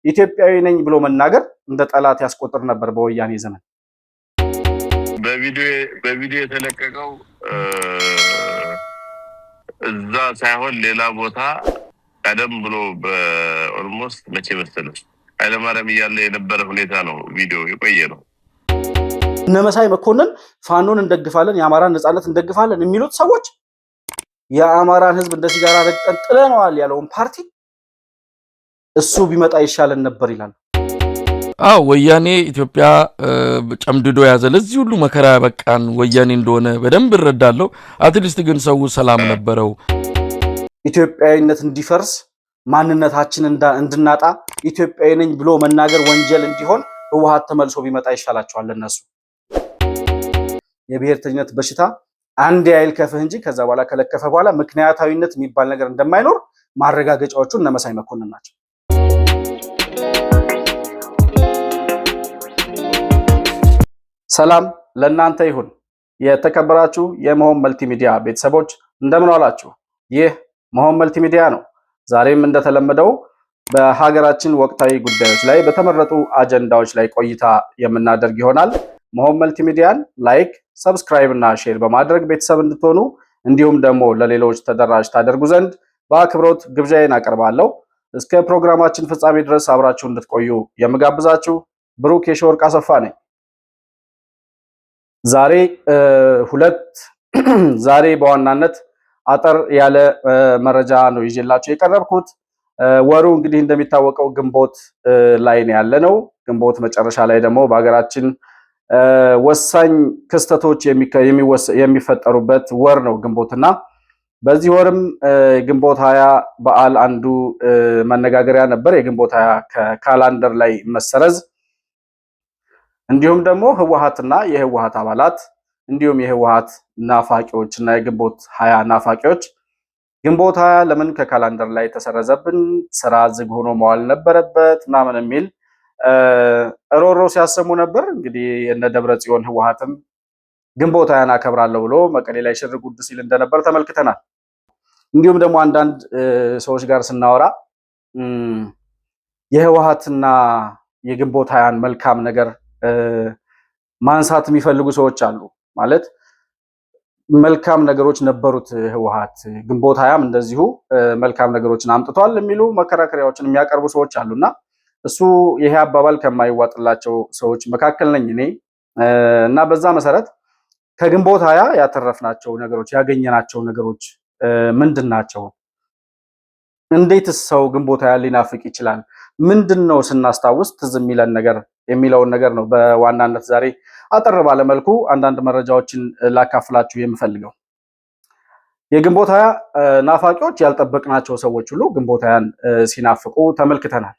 ኢትዮጵያዊ ነኝ ብሎ መናገር እንደ ጠላት ያስቆጥር ነበር በወያኔ ዘመን። በቪዲዮ የተለቀቀው እዛ ሳይሆን ሌላ ቦታ ቀደም ብሎ በኦልሞስት መቼ መሰለሽ ኃይለማርያም እያለ የነበረ ሁኔታ ነው። ቪዲዮ የቆየ ነው። እነ መሳይ መኮንን ፋኖን እንደግፋለን፣ የአማራን ነጻነት እንደግፋለን የሚሉት ሰዎች የአማራን ህዝብ እንደ ሲጋራ ረግጠን ጥለነዋል ያለውን ፓርቲ እሱ ቢመጣ ይሻለን ነበር ይላል። ወያኔ ኢትዮጵያ ጨምድዶ ያዘ። ለዚህ ሁሉ መከራ ያበቃን ወያኔ እንደሆነ በደንብ እረዳለሁ። አትሊስት ግን ሰው ሰላም ነበረው። ኢትዮጵያዊነት እንዲፈርስ፣ ማንነታችን እንድናጣ፣ ኢትዮጵያዊ ነኝ ብሎ መናገር ወንጀል እንዲሆን ህወሓት ተመልሶ ቢመጣ ይሻላቸዋል እነሱ። የብሔርተኝነት በሽታ አንድ ያይል ከፍህ እንጂ ከዛ በኋላ ከለከፈ በኋላ ምክንያታዊነት የሚባል ነገር እንደማይኖር ማረጋገጫዎቹ እነ መሳይ መኮንን ናቸው። ሰላም ለእናንተ ይሁን። የተከበራችሁ የመሆን መልቲሚዲያ ቤተሰቦች እንደምን ዋላችሁ? ይህ መሆን መልቲሚዲያ ነው። ዛሬም እንደተለመደው በሀገራችን ወቅታዊ ጉዳዮች ላይ በተመረጡ አጀንዳዎች ላይ ቆይታ የምናደርግ ይሆናል። መሆን መልቲሚዲያን ላይክ፣ ሰብስክራይብ እና ሼር በማድረግ ቤተሰብ እንድትሆኑ እንዲሁም ደግሞ ለሌሎች ተደራሽ ታደርጉ ዘንድ በአክብሮት ግብዣዬን አቀርባለሁ። እስከ ፕሮግራማችን ፍጻሜ ድረስ አብራችሁ እንድትቆዩ የምጋብዛችሁ ብሩክ የሺወርቅ አሰፋ ነኝ። ዛሬ በዋናነት አጠር ያለ መረጃ ነው ይዤላችሁ የቀረብኩት። ወሩ እንግዲህ እንደሚታወቀው ግንቦት ላይ ነው ያለነው። ግንቦት መጨረሻ ላይ ደግሞ በሀገራችን ወሳኝ ክስተቶች የሚፈጠሩበት ወር ነው ግንቦትና በዚህ ወርም ግንቦት 20 በዓል አንዱ መነጋገሪያ ነበር። የግንቦት 20 ከካላንደር ላይ መሰረዝ እንዲሁም ደግሞ ህወሓትና የህወሓት አባላት እንዲሁም የህወሓት ናፋቂዎች እና የግንቦት 20 ናፋቂዎች ግንቦት 20 ለምን ከካላንደር ላይ ተሰረዘብን፣ ስራ ዝግ ሆኖ መዋል ነበረበት ምናምን የሚል ሮሮ ሲያሰሙ ነበር። እንግዲህ የነ ደብረ ጽዮን ህወሓትም ግንቦት 20 አከብራለሁ ብሎ መቀሌ ላይ ሽር ጉድ ሲል እንደነበር ተመልክተናል። እንዲሁም ደግሞ አንዳንድ ሰዎች ጋር ስናወራ የህወሓትና የግንቦት 20 መልካም ነገር ማንሳት የሚፈልጉ ሰዎች አሉ። ማለት መልካም ነገሮች ነበሩት ህወሓት፣ ግንቦት 20ም እንደዚሁ መልካም ነገሮችን አምጥቷል የሚሉ መከራከሪያዎችን የሚያቀርቡ ሰዎች አሉና እሱ ይሄ አባባል ከማይዋጥላቸው ሰዎች መካከል ነኝ እኔ እና በዛ መሰረት ከግንቦት 20 ያተረፍናቸው ነገሮች ያገኘናቸው ነገሮች ምንድን ናቸው? እንዴትስ ሰው ግንቦት 20 ሊናፍቅ ይችላል? ምንድነው ስናስታውስ ትዝ የሚለን ነገር የሚለውን ነገር ነው በዋናነት ዛሬ አጠር ባለ መልኩ አንዳንድ መረጃዎችን ላካፍላችሁ የምፈልገው። የግንቦት 20 ናፋቂዎች ያልጠበቅናቸው ሰዎች ሁሉ ግንቦት 20ን ሲናፍቁ ተመልክተናል።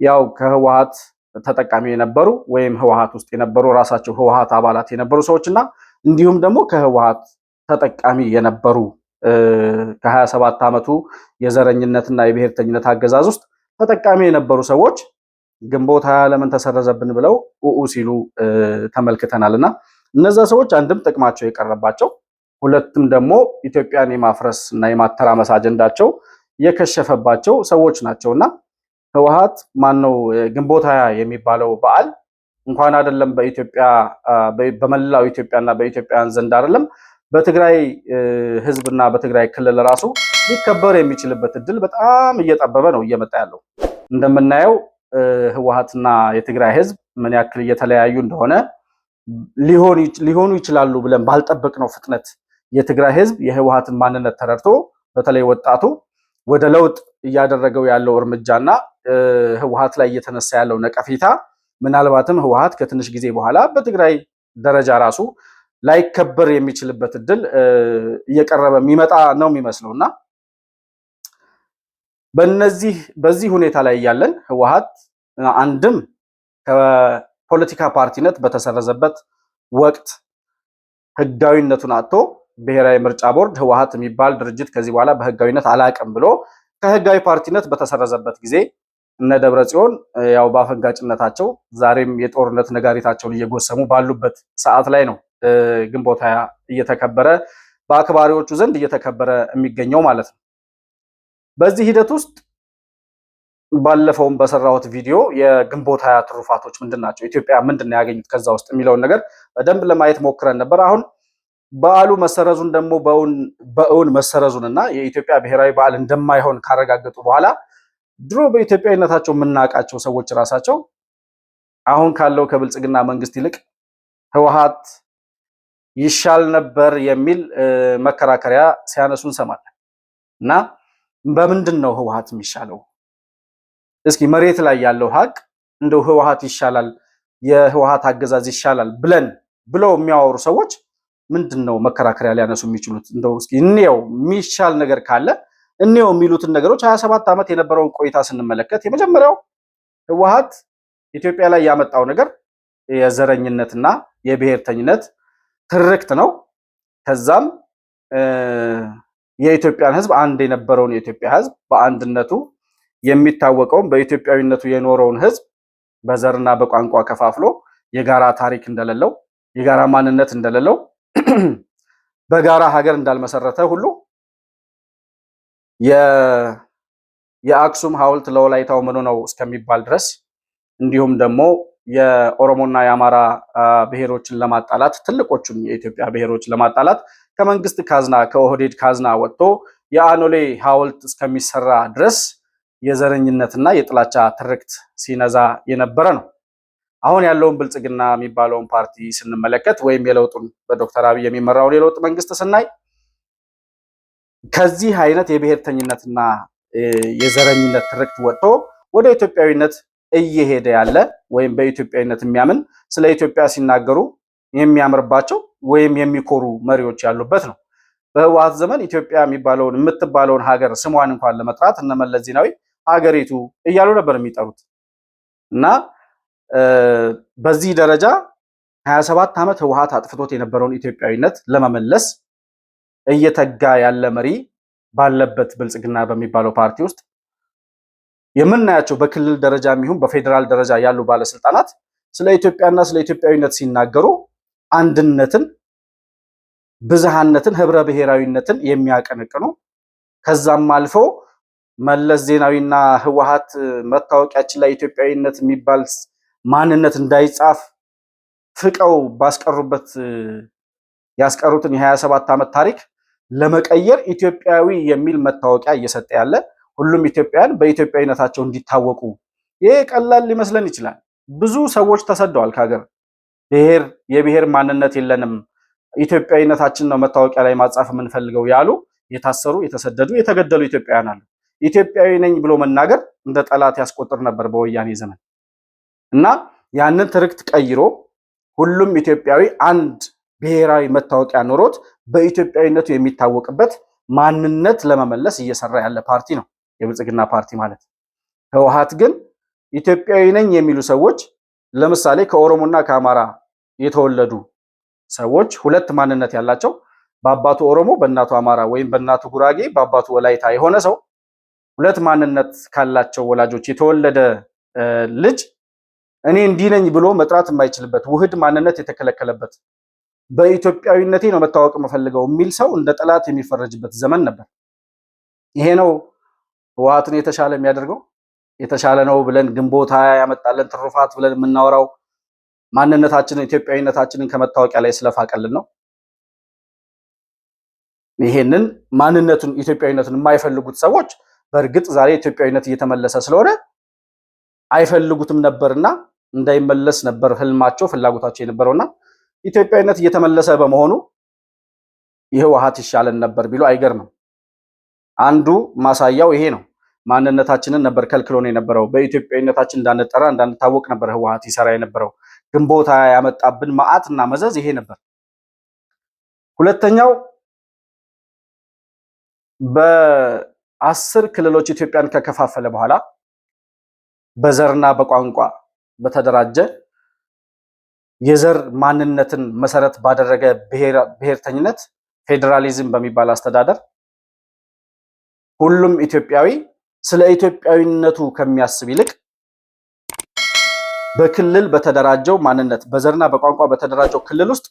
ያው ከህወሓት ተጠቃሚ የነበሩ ወይም ህወሓት ውስጥ የነበሩ ራሳቸው ህወሓት አባላት የነበሩ ሰዎችና እንዲሁም ደግሞ ከህወሓት ተጠቃሚ የነበሩ ከ27 ዓመቱ የዘረኝነትና የብሔርተኝነት አገዛዝ ውስጥ ተጠቃሚ የነበሩ ሰዎች ግንቦት 20 ለምን ተሰረዘብን ብለው ሲሉ ተመልክተናልና እነዛ ሰዎች አንድም ጥቅማቸው የቀረባቸው፣ ሁለትም ደግሞ ኢትዮጵያን የማፍረስ እና የማተራመስ አጀንዳቸው የከሸፈባቸው ሰዎች ናቸውና ህወሓት ማነው ግንቦት 20 የሚባለው በዓል እንኳን አይደለም በኢትዮጵያ በመላው ኢትዮጵያና በኢትዮጵያውያን ዘንድ አይደለም በትግራይ ህዝብና በትግራይ ክልል ራሱ ሊከበር የሚችልበት እድል በጣም እየጠበበ ነው እየመጣ ያለው። እንደምናየው ህወሓትና የትግራይ ህዝብ ምን ያክል እየተለያዩ እንደሆነ ሊሆኑ ይችላሉ ብለን ባልጠበቅነው ፍጥነት የትግራይ ህዝብ የህወሓትን ማንነት ተረድቶ በተለይ ወጣቱ ወደ ለውጥ እያደረገው ያለው እርምጃና ህወሓት ላይ እየተነሳ ያለው ነቀፌታ ምናልባትም ህወሓት ከትንሽ ጊዜ በኋላ በትግራይ ደረጃ ራሱ ላይከበር የሚችልበት እድል እየቀረበ የሚመጣ ነው የሚመስለውና በዚህ ሁኔታ ላይ ያለን ህወሓት አንድም ከፖለቲካ ፓርቲነት በተሰረዘበት ወቅት ህጋዊነቱን አጥቶ ብሔራዊ ምርጫ ቦርድ ህወሓት የሚባል ድርጅት ከዚህ በኋላ በህጋዊነት አላቅም ብሎ ከህጋዊ ፓርቲነት በተሰረዘበት ጊዜ እነ ደብረ ጽዮን ያው በአፈንጋጭነታቸው ዛሬም የጦርነት ነጋሪታቸውን እየጎሰሙ ባሉበት ሰዓት ላይ ነው ግንቦት 20 እየተከበረ በአክባሪዎቹ ዘንድ እየተከበረ የሚገኘው ማለት ነው። በዚህ ሂደት ውስጥ ባለፈውም በሰራሁት ቪዲዮ የግንቦት 20 ትሩፋቶች ምንድናቸው፣ ኢትዮጵያ ምንድነው ያገኙት ከዛ ውስጥ የሚለውን ነገር በደንብ ለማየት ሞክረን ነበር። አሁን በዓሉ መሰረዙን ደግሞ በእውን መሰረዙንና የኢትዮጵያ ብሔራዊ በዓል እንደማይሆን ካረጋገጡ በኋላ ድሮ በኢትዮጵያዊነታቸው የምናውቃቸው ሰዎች ራሳቸው አሁን ካለው ከብልጽግና መንግስት ይልቅ ህወሓት ይሻል ነበር የሚል መከራከሪያ ሲያነሱ እንሰማለን። እና በምንድን ነው ህወሓት የሚሻለው? እስኪ መሬት ላይ ያለው ሀቅ እንደው ህወሓት ይሻላል፣ የህወሓት አገዛዝ ይሻላል ብለው የሚያወሩ ሰዎች ምንድን ነው መከራከሪያ ሊያነሱ የሚችሉት? እንደው እስኪ እንየው፣ የሚሻል ነገር ካለ እንየው የሚሉትን ነገሮች 27 ዓመት የነበረውን ቆይታ ስንመለከት የመጀመሪያው ህወሓት ኢትዮጵያ ላይ ያመጣው ነገር የዘረኝነትና የብሔርተኝነት ትርክት ነው። ከዛም የኢትዮጵያን ህዝብ አንድ የነበረውን የኢትዮጵያ ህዝብ በአንድነቱ የሚታወቀውን በኢትዮጵያዊነቱ የኖረውን ህዝብ በዘርና በቋንቋ ከፋፍሎ የጋራ ታሪክ እንደሌለው፣ የጋራ ማንነት እንደሌለው፣ በጋራ ሀገር እንዳልመሰረተ ሁሉ የአክሱም ሐውልት ለወላይታው ምኑ ነው እስከሚባል ድረስ እንዲሁም ደግሞ የኦሮሞና የአማራ ብሔሮችን ለማጣላት ትልቆቹን የኢትዮጵያ ብሔሮች ለማጣላት ከመንግስት ካዝና ከኦህዴድ ካዝና ወጥቶ የአኖሌ ሐውልት እስከሚሰራ ድረስ የዘረኝነትና የጥላቻ ትርክት ሲነዛ የነበረ ነው። አሁን ያለውን ብልጽግና የሚባለውን ፓርቲ ስንመለከት ወይም የለውጡን በዶክተር አብይ የሚመራውን የለውጥ መንግስት ስናይ ከዚህ አይነት የብሔርተኝነትና የዘረኝነት ትርክት ወጥቶ ወደ ኢትዮጵያዊነት እየሄደ ያለ ወይም በኢትዮጵያዊነት የሚያምን ስለ ኢትዮጵያ ሲናገሩ የሚያምርባቸው ወይም የሚኮሩ መሪዎች ያሉበት ነው። በህወሓት ዘመን ኢትዮጵያ የምትባለውን ሀገር ስሟን እንኳን ለመጥራት እነ መለስ ዜናዊ ሀገሪቱ እያሉ ነበር የሚጠሩት። እና በዚህ ደረጃ 27 ዓመት ህወሓት አጥፍቶት የነበረውን ኢትዮጵያዊነት ለመመለስ እየተጋ ያለ መሪ ባለበት ብልጽግና በሚባለው ፓርቲ ውስጥ የምናያቸው በክልል ደረጃ የሚሆን በፌዴራል ደረጃ ያሉ ባለስልጣናት ስለ ኢትዮጵያና ስለ ኢትዮጵያዊነት ሲናገሩ አንድነትን፣ ብዝሃነትን፣ ህብረ ብሔራዊነትን የሚያቀነቅኑ ከዛም አልፎ መለስ ዜናዊና ህወሓት መታወቂያችን ላይ ኢትዮጵያዊነት የሚባል ማንነት እንዳይጻፍ ፍቀው ያስቀሩትን የ27 ዓመት ታሪክ ለመቀየር ኢትዮጵያዊ የሚል መታወቂያ እየሰጠ ያለ ሁሉም ኢትዮጵያውያን በኢትዮጵያዊነታቸው እንዲታወቁ። ይሄ ቀላል ሊመስለን ይችላል። ብዙ ሰዎች ተሰደዋል ከሀገር። የብሔር ማንነት የለንም፣ ኢትዮጵያዊነታችን ነው መታወቂያ ላይ ማጻፍ የምንፈልገው ያሉ የታሰሩ፣ የተሰደዱ፣ የተገደሉ ኢትዮጵያውያን አሉ። ኢትዮጵያዊ ነኝ ብሎ መናገር እንደ ጠላት ያስቆጥር ነበር በወያኔ ዘመን እና ያንን ትርክት ቀይሮ ሁሉም ኢትዮጵያዊ አንድ ብሔራዊ መታወቂያ ኖሮት በኢትዮጵያዊነቱ የሚታወቅበት ማንነት ለመመለስ እየሰራ ያለ ፓርቲ ነው የብልጽግና ፓርቲ ማለት። ህወሓት ግን ኢትዮጵያዊ ነኝ የሚሉ ሰዎች ለምሳሌ ከኦሮሞና ከአማራ የተወለዱ ሰዎች ሁለት ማንነት ያላቸው በአባቱ ኦሮሞ በእናቱ አማራ ወይም በእናቱ ጉራጌ በአባቱ ወላይታ የሆነ ሰው ሁለት ማንነት ካላቸው ወላጆች የተወለደ ልጅ እኔ እንዲህ ነኝ ብሎ መጥራት የማይችልበት ውህድ ማንነት የተከለከለበት በኢትዮጵያዊነቴ ነው መታወቅ የምፈልገው የሚል ሰው እንደ ጠላት የሚፈረጅበት ዘመን ነበር። ይሄ ነው ህወሓትን የተሻለ የሚያደርገው። የተሻለ ነው ብለን ግንቦት 20 ያመጣለን ትሩፋት ብለን የምናወራው ማንነታችንን ኢትዮጵያዊነታችንን ከመታወቂያ ላይ ስለፋቀልን ነው። ይሄንን ማንነቱን ኢትዮጵያዊነቱን የማይፈልጉት ሰዎች በእርግጥ ዛሬ ኢትዮጵያዊነት እየተመለሰ ስለሆነ አይፈልጉትም ነበርና እንዳይመለስ ነበር ህልማቸው ፍላጎታቸው የነበረውና ኢትዮጵያዊነት እየተመለሰ በመሆኑ የህወሓት ይሻለን ነበር ቢሉ አይገርምም። አንዱ ማሳያው ይሄ ነው። ማንነታችንን ነበር ከልክሎን የነበረው። በኢትዮጵያዊነታችን እንዳንጠራ እንዳንታወቅ ነበር ህወሓት ይሰራ የነበረው። ግንቦት 20 ያመጣብን መዓትና መዘዝ ይሄ ነበር። ሁለተኛው በ10 ክልሎች ኢትዮጵያን ከከፋፈለ በኋላ በዘርና በቋንቋ በተደራጀ የዘር ማንነትን መሰረት ባደረገ ብሔርተኝነት ፌዴራሊዝም በሚባል አስተዳደር ሁሉም ኢትዮጵያዊ ስለ ኢትዮጵያዊነቱ ከሚያስብ ይልቅ በክልል በተደራጀው ማንነት በዘርና በቋንቋ በተደራጀው ክልል ውስጥ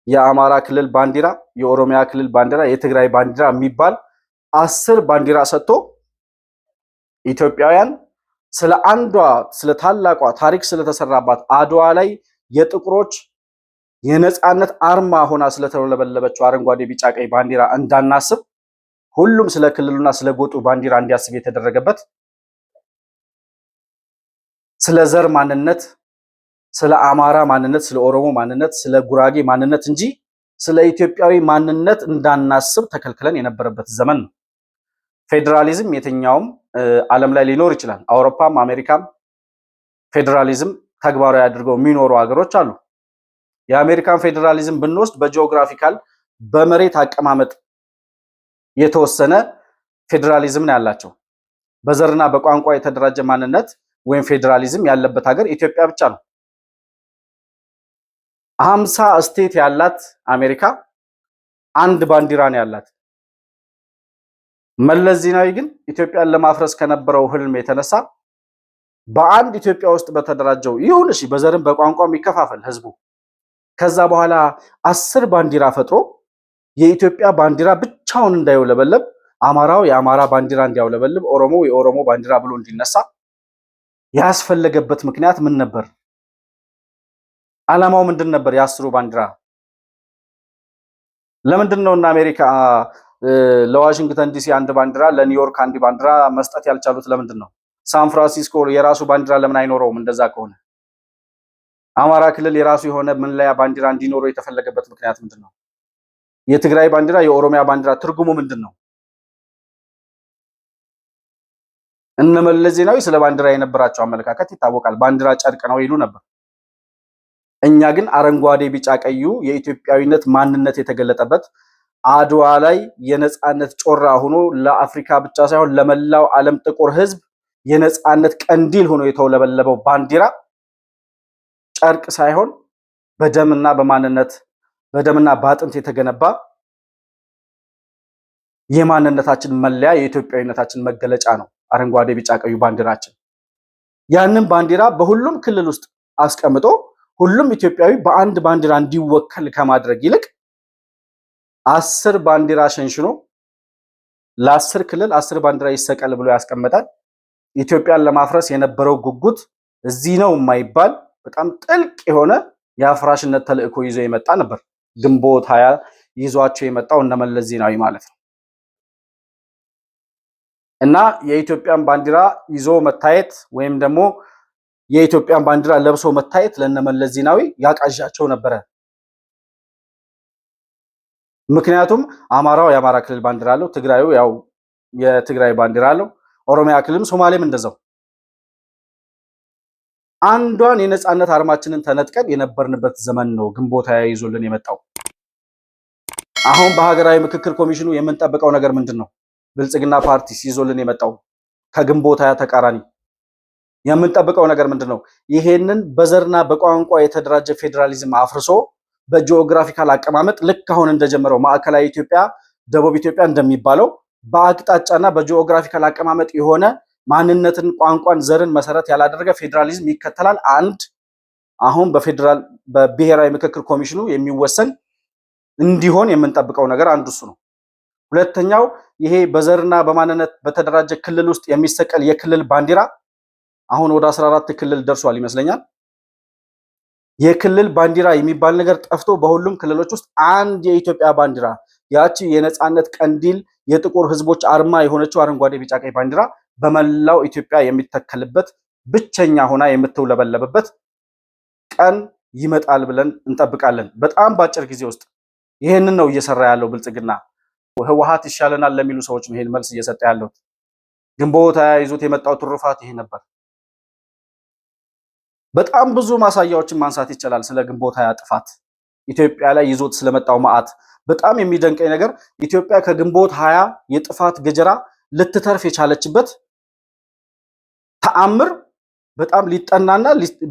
የአማራ ክልል ባንዲራ፣ የኦሮሚያ ክልል ባንዲራ፣ የትግራይ ባንዲራ የሚባል 10 ባንዲራ ሰጥቶ ኢትዮጵያውያን ስለ አንዷ ስለ ታላቋ ታሪክ ስለተሰራባት አድዋ ላይ የጥቁሮች የነጻነት አርማ ሆና ስለተወለበለበችው አረንጓዴ ቢጫ ቀይ ባንዲራ እንዳናስብ ሁሉም ስለ ክልሉና ስለ ጎጡ ባንዲራ እንዲያስብ የተደረገበት ስለ ዘር ማንነት፣ ስለ አማራ ማንነት፣ ስለ ኦሮሞ ማንነት፣ ስለ ጉራጌ ማንነት እንጂ ስለ ኢትዮጵያዊ ማንነት እንዳናስብ ተከልክለን የነበረበት ዘመን ነው። ፌዴራሊዝም የትኛውም ዓለም ላይ ሊኖር ይችላል። አውሮፓም አሜሪካም ፌዴራሊዝም ተግባራዊ አድርገው የሚኖሩ ሀገሮች አሉ። የአሜሪካን ፌዴራሊዝም ብንወስድ በጂኦግራፊካል በመሬት አቀማመጥ የተወሰነ ፌዴራሊዝም ነው ያላቸው። በዘርና በቋንቋ የተደራጀ ማንነት ወይም ፌዴራሊዝም ያለበት ሀገር ኢትዮጵያ ብቻ ነው። 50 ስቴት ያላት አሜሪካ አንድ ባንዲራ ነው ያላት። መለስ ዜናዊ ግን ኢትዮጵያን ለማፍረስ ከነበረው ህልም የተነሳ በአንድ ኢትዮጵያ ውስጥ በተደራጀው ይሁን እሺ በዘርም በቋንቋም ይከፋፈል ህዝቡ ከዛ በኋላ 10 ባንዲራ ፈጥሮ የኢትዮጵያ ባንዲራ ብቻውን እንዳይውለበለብ አማራው የአማራ ባንዲራ እንዲያውለበልብ ኦሮሞ የኦሮሞ ባንዲራ ብሎ እንዲነሳ ያስፈለገበት ምክንያት ምን ነበር? ዓላማው ምንድን ነበር? የ10 ባንዲራ ለምንድን ነው እና አሜሪካ ለዋሽንግተን ዲሲ አንድ ባንዲራ ለኒውዮርክ አንድ ባንዲራ መስጠት ያልቻሉት ለምንድን ነው? ሳን ፍራንሲስኮ የራሱ ባንዲራ ለምን አይኖረውም? እንደዛ ከሆነ አማራ ክልል የራሱ የሆነ መለያ ባንዲራ እንዲኖረው የተፈለገበት ምክንያት ምንድን ነው? የትግራይ ባንዲራ የኦሮሚያ ባንዲራ ትርጉሙ ምንድን ነው? እነ መለስ ዜናዊ ስለ ባንዲራ የነበራቸው አመለካከት ይታወቃል። ባንዲራ ጨርቅ ነው ይሉ ነበር። እኛ ግን አረንጓዴ ቢጫ ቀዩ የኢትዮጵያዊነት ማንነት የተገለጠበት አድዋ ላይ የነጻነት ጮራ ሆኖ ለአፍሪካ ብቻ ሳይሆን ለመላው ዓለም ጥቁር ህዝብ የነጻነት ቀንዲል ሆኖ የተውለበለበው ባንዲራ ጨርቅ ሳይሆን በደምና በማንነት በደምና በአጥንት የተገነባ የማንነታችን መለያ የኢትዮጵያዊነታችን መገለጫ ነው አረንጓዴ ቢጫ ቀዩ ባንዲራችን። ያንን ባንዲራ በሁሉም ክልል ውስጥ አስቀምጦ ሁሉም ኢትዮጵያዊ በአንድ ባንዲራ እንዲወከል ከማድረግ ይልቅ 10 ባንዲራ ሸንሽኖ ለ10 ክልል 10 ባንዲራ ይሰቀል ብሎ ያስቀመጣል። ኢትዮጵያን ለማፍረስ የነበረው ጉጉት እዚህ ነው የማይባል በጣም ጥልቅ የሆነ የአፍራሽነት ተልእኮ ይዞ የመጣ ነበር። ግንቦት 20 ይዟቸው የመጣው እነ መለስ ዜናዊ ማለት ነው። እና የኢትዮጵያን ባንዲራ ይዞ መታየት ወይም ደግሞ የኢትዮጵያን ባንዲራ ለብሶ መታየት ለነ መለስ ዜናዊ ያቃዣቸው ነበረ። ምክንያቱም አማራው የአማራ ክልል ባንዲራ አለው፣ ትግራዩ ያው የትግራይ ባንዲራ አለው፣ ኦሮሚያ ክልልም ሶማሌም እንደዛው። አንዷን የነጻነት አርማችንን ተነጥቀን የነበርንበት ዘመን ነው ግንቦት 20 ይዞልን የመጣው። አሁን በሀገራዊ ምክክር ኮሚሽኑ የምንጠብቀው ነገር ምንድን ነው? ብልጽግና ፓርቲ ይዞልን የመጣው ከግንቦት 20 ተቃራኒ የምንጠብቀው ነገር ምንድን ነው? ይሄንን በዘርና በቋንቋ የተደራጀ ፌዴራሊዝም አፍርሶ በጂኦግራፊካል አቀማመጥ ልክ አሁን እንደጀመረው ማዕከላዊ ኢትዮጵያ፣ ደቡብ ኢትዮጵያ እንደሚባለው በአቅጣጫና በጂኦግራፊካል አቀማመጥ የሆነ ማንነትን፣ ቋንቋን፣ ዘርን መሰረት ያላደረገ ፌዴራሊዝም ይከተላል። አንድ አሁን በብሔራዊ ምክክር ኮሚሽኑ የሚወሰን እንዲሆን የምንጠብቀው ነገር አንዱ እሱ ነው። ሁለተኛው ይሄ በዘርና በማንነት በተደራጀ ክልል ውስጥ የሚሰቀል የክልል ባንዲራ አሁን ወደ 14 ክልል ደርሷል ይመስለኛል። የክልል ባንዲራ የሚባል ነገር ጠፍቶ በሁሉም ክልሎች ውስጥ አንድ የኢትዮጵያ ባንዲራ ያቺ የነጻነት ቀንዲል የጥቁር ህዝቦች አርማ የሆነችው አረንጓዴ ቢጫ ቀይ ባንዲራ በመላው ኢትዮጵያ የሚተከልበት ብቸኛ ሆና የምትውለበለብበት ቀን ይመጣል ብለን እንጠብቃለን። በጣም በአጭር ጊዜ ውስጥ ይሄንን ነው እየሰራ ያለው ብልጽግና። ህወሓት ይሻለናል ለሚሉ ሰዎች ነው ይሄን መልስ እየሰጠ ያለው። ግንቦት 20 ይዞት የመጣው ትሩፋት ይሄ ነበር። በጣም ብዙ ማሳያዎችን ማንሳት ይቻላል ስለ ግንቦት 20 ጥፋት፣ ኢትዮጵያ ላይ ይዞት ስለመጣው መዓት። በጣም የሚደንቀኝ ነገር ኢትዮጵያ ከግንቦት 20 የጥፋት ገጀራ ልትተርፍ የቻለችበት ተአምር በጣም ሊጠናና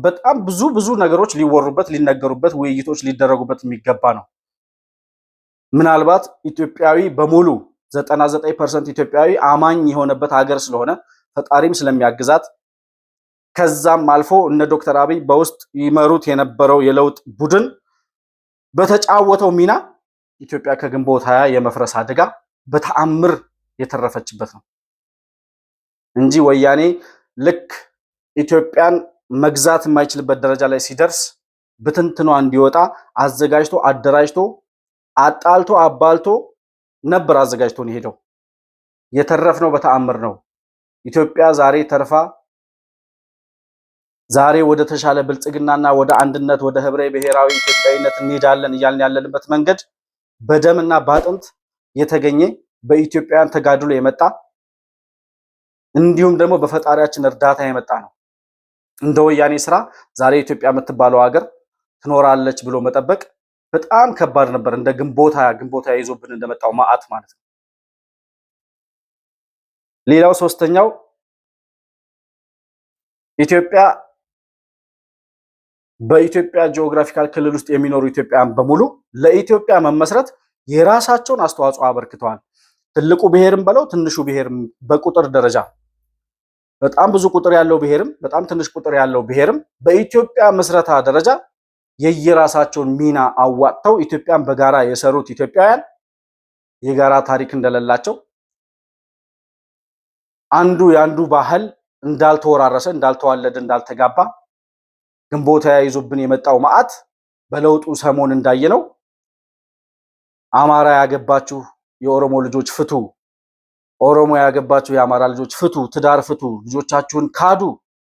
በጣም ብዙ ነገሮች ሊወሩበት፣ ሊነገሩበት፣ ውይይቶች ሊደረጉበት የሚገባ ነው። ምናልባት ኢትዮጵያዊ በሙሉ 99% ኢትዮጵያዊ አማኝ የሆነበት ሀገር ስለሆነ ፈጣሪም ስለሚያግዛት ከዛም አልፎ እነ ዶክተር አብይ በውስጥ ይመሩት የነበረው የለውጥ ቡድን በተጫወተው ሚና ኢትዮጵያ ከግንቦት 20 የመፍረስ አደጋ በተአምር የተረፈችበት ነው እንጂ ወያኔ ልክ ኢትዮጵያን መግዛት የማይችልበት ደረጃ ላይ ሲደርስ ብትንትኗ እንዲወጣ አዘጋጅቶ አደራጅቶ አጣልቶ አባልቶ ነበር አዘጋጅቶን ሄደው። የተረፍነው በተአምር ነው። ኢትዮጵያ ዛሬ ተርፋ ዛሬ ወደ ተሻለ ብልጽግናና ወደ አንድነት ወደ ህብረ ብሔራዊ ኢትዮጵያዊነት እንሄዳለን እያልን ያለንበት መንገድ በደምና ባጥንት የተገኘ በኢትዮጵያውያን ተጋድሎ የመጣ እንዲሁም ደግሞ በፈጣሪያችን እርዳታ የመጣ ነው። እንደ ወያኔ ስራ ዛሬ ኢትዮጵያ የምትባለው ሀገር ትኖራለች ብሎ መጠበቅ በጣም ከባድ ነበር። እንደ ግንቦታ ይዞብን እንደመጣው ማአት ማለት ነው። ሌላው ሶስተኛው ኢትዮጵያ በኢትዮጵያ ጂኦግራፊካል ክልል ውስጥ የሚኖሩ ኢትዮጵያውያን በሙሉ ለኢትዮጵያ መመስረት የራሳቸውን አስተዋጽኦ አበርክተዋል። ትልቁ ብሔርም በለው ትንሹ ብሔርም በቁጥር ደረጃ በጣም ብዙ ቁጥር ያለው ብሔርም በጣም ትንሽ ቁጥር ያለው ብሔርም በኢትዮጵያ ምስረታ ደረጃ የየራሳቸውን ሚና አዋጥተው ኢትዮጵያን በጋራ የሰሩት ኢትዮጵያውያን የጋራ ታሪክ እንደሌላቸው አንዱ ያንዱ ባህል እንዳልተወራረሰ እንዳልተዋለደ እንዳልተጋባ ግንቦት ይዞብን የመጣው መዓት በለውጡ ሰሞን እንዳየነው አማራ ያገባችሁ የኦሮሞ ልጆች ፍቱ፣ ኦሮሞ ያገባችሁ የአማራ ልጆች ፍቱ፣ ትዳር ፍቱ፣ ልጆቻችሁን ካዱ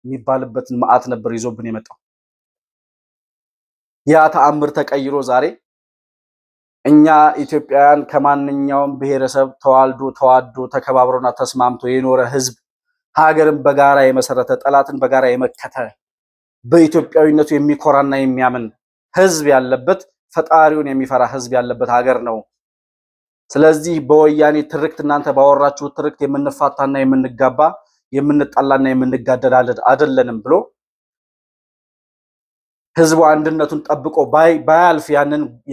የሚባልበትን መዓት ነበር ይዞብን የመጣው። ያ ተአምር ተቀይሮ ዛሬ እኛ ኢትዮጵያውያን ከማንኛውም ብሔረሰብ ተዋልዶ ተዋዶ ተከባብሮና ተስማምቶ የኖረ ህዝብ ሀገርን በጋራ የመሰረተ ጠላትን በጋራ የመከተ በኢትዮጵያዊነቱ የሚኮራና የሚያምን ህዝብ ያለበት ፈጣሪውን የሚፈራ ህዝብ ያለበት ሀገር ነው። ስለዚህ በወያኔ ትርክት እናንተ ባወራችሁት ትርክት የምንፋታና የምንጋባ የምንጣላና የምንጋደድ አይደለንም ብሎ ህዝቡ አንድነቱን ጠብቆ ባያልፍ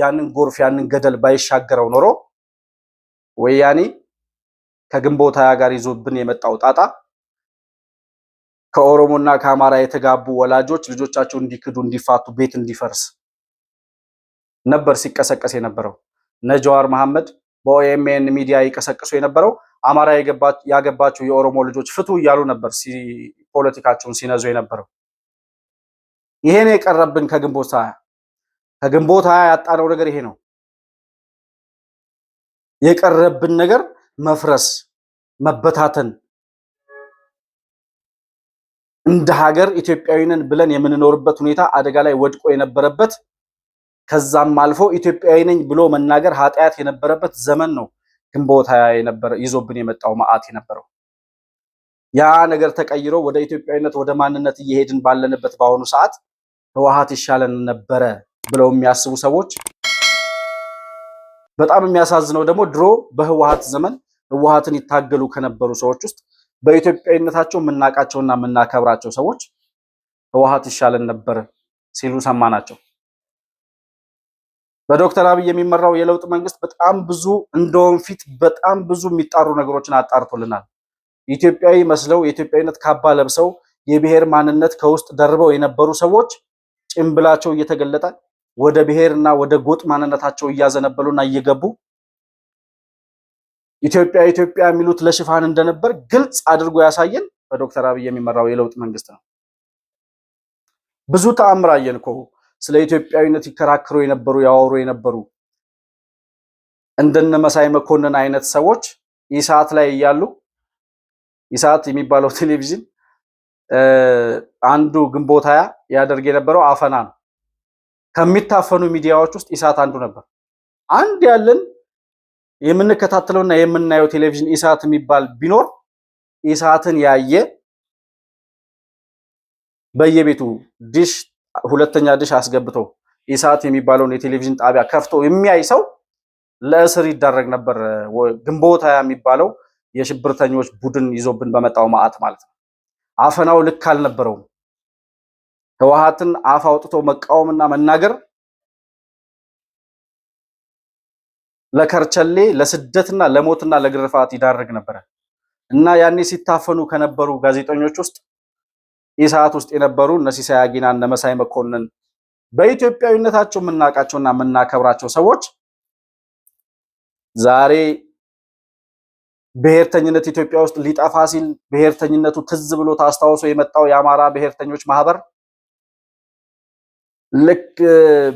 ያንን ጎርፍ ያንን ገደል ባይሻገረው ኖሮ ወያኔ ከግንቦት ጋር ይዞብን የመጣው ጣጣ ከኦሮሞና ከአማራ የተጋቡ ወላጆች ልጆቻቸው እንዲክዱ እንዲፋቱ ቤት እንዲፈርስ ነበር ሲቀሰቀስ የነበረው። ነጃዋር መሐመድ በኦኤምኤን ሚዲያ ይቀሰቅሱ የነበረው አማራ ያገባቸው የኦሮሞ ልጆች ፍቱ እያሉ ነበር ፖለቲካቸውን ሲነዙ የነበረው። ይሄን የቀረብን ከግንቦት ያጣነው ነገር ይሄ ነው። የቀረብን ነገር መፍረስ፣ መበታተን፣ እንደ ሀገር ኢትዮጵያዊንን ብለን የምንኖርበት ሁኔታ አደጋ ላይ ወድቆ የነበረበት ከዛም አልፎ ኢትዮጵያዊ ነኝ ብሎ መናገር ኃጢአት የነበረበት ዘመን ነው። ግንቦት ይዞብን የመጣው መዓት የነበረው ያ ነገር ተቀይሮ ወደ ኢትዮጵያዊነት ወደ ማንነት እየሄድን ባለንበት በአሁኑ ሰዓት ህወሓት ይሻለን ነበረ ብለው የሚያስቡ ሰዎች በጣም የሚያሳዝነው ደግሞ ድሮ በህወሓት ዘመን ህወሓትን ይታገሉ ከነበሩ ሰዎች ውስጥ በኢትዮጵያዊነታቸው የምናውቃቸውና የምናከብራቸው ሰዎች ህወሓት ይሻለን ነበር ሲሉ ሰማናቸው። በዶክተር አብይ የሚመራው የለውጥ መንግስት በጣም ብዙ እንደውም ፊት በጣም ብዙ የሚጣሩ ነገሮችን አጣርቶልናል። ኢትዮጵያዊ መስለው የኢትዮጵያዊነት ካባ ለብሰው የብሔር ማንነት ከውስጥ ደርበው የነበሩ ሰዎች ጭምብላቸው እየተገለጠ ወደ ብሔርና ወደ ጎጥ ማንነታቸው እያዘነበሉና እየገቡ ኢትዮጵያ የሚሉት ለሽፋን እንደነበር ግልጽ አድርጎ ያሳየን በዶክተር አብይ የሚመራው የለውጥ መንግስት ነው። ብዙ ተአምር አየን እኮ ስለ ኢትዮጵያዊነት ይከራከሩ የነበሩ ያወሩ የነበሩ እንደነ መሳይ መኮንን አይነት ሰዎች ኢሳት ላይ እያሉ ኢሳት የሚባለው ቴሌቪዥን አንዱ ግንቦት ያደርግ የነበረው አፈና ነው። ከሚታፈኑ ሚዲያዎች ውስጥ ኢሳት አንዱ ነበር። አንድ ያለን የምንከታተለውና የምናየው ቴሌቪዥን ኢሳት የሚባል ቢኖር ኢሳትን ያየ በየቤቱ ዲሽ ሁለተኛ ዲሽ አስገብቶ ኢሳት የሚባለውን የቴሌቪዥን ጣቢያ ከፍቶ የሚያይ ሰው ለእስር ይዳረግ ነበር። ግንቦት የሚባለው የሽብርተኞች ቡድን ይዞብን በመጣው መዓት ማለት ነው። አፈናው ልክ አልነበረውም። ህወሓትን አፍ አውጥቶ መቃወምና መናገር ለከርቸሌ ለስደትና ለሞትና ለግርፋት ይዳርግ ነበር እና ያኔ ሲታፈኑ ከነበሩ ጋዜጠኞች ውስጥ ኢሳት ውስጥ የነበሩ እነ ሲሳይ አጊና እነ መሳይ መኮንን በኢትዮጵያዊነታቸው የምናውቃቸውና የምናከብራቸው ሰዎች ዛሬ ብሔርተኝነት ኢትዮጵያ ውስጥ ሊጠፋ ሲል ብሔርተኝነቱ ትዝ ብሎ ታስታውሶ የመጣው የአማራ ብሔርተኞች ማህበር ልክ